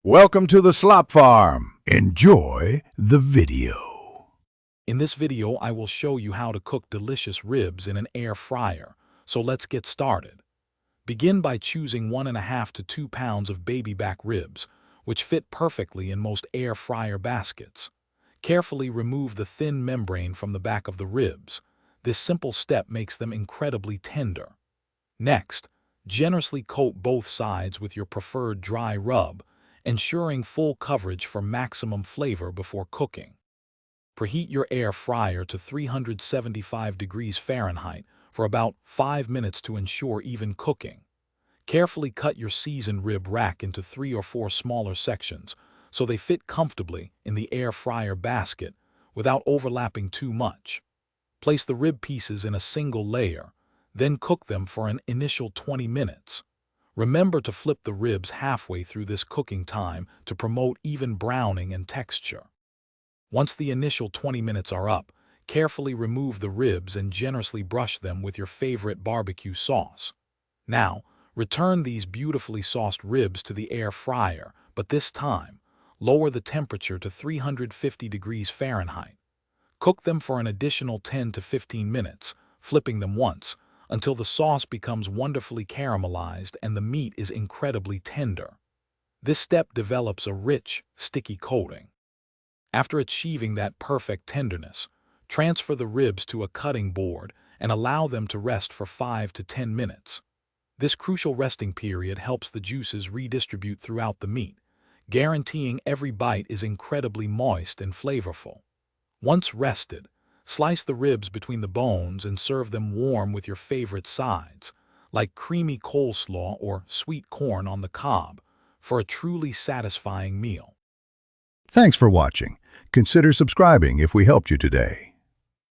Welcome to the Slop Farm. Enjoy the video. In this video, I will show you how to cook delicious ribs in an air fryer. So let's get started. Begin by choosing 1.5 to 2 pounds of baby back ribs, which fit perfectly in most air fryer baskets. Carefully remove the thin membrane from the back of the ribs. This simple step makes them incredibly tender. Next, generously coat both sides with your preferred dry rub, ensuring full coverage for maximum flavor before cooking. Preheat your air fryer to 375 degrees Fahrenheit for about 5 minutes to ensure even cooking. Carefully cut your seasoned rib rack into 3 or 4 smaller sections so they fit comfortably in the air fryer basket without overlapping too much. Place the rib pieces in a single layer, then cook them for an initial 20 minutes. Remember to flip the ribs halfway through this cooking time to promote even browning and texture. Once the initial 20 minutes are up, carefully remove the ribs and generously brush them with your favorite barbecue sauce. Now, return these beautifully sauced ribs to the air fryer, but this time, lower the temperature to 350 degrees Fahrenheit. Cook them for an additional 10 to 15 minutes, flipping them once, until the sauce becomes wonderfully caramelized and the meat is incredibly tender. This step develops a rich, sticky coating. After achieving that perfect tenderness, transfer the ribs to a cutting board and allow them to rest for 5 to 10 minutes. This crucial resting period helps the juices redistribute throughout the meat, guaranteeing every bite is incredibly moist and flavorful. Once rested, slice the ribs between the bones and serve them warm with your favorite sides, like creamy coleslaw or sweet corn on the cob, for a truly satisfying meal. Thanks for watching. Consider subscribing if we helped you today.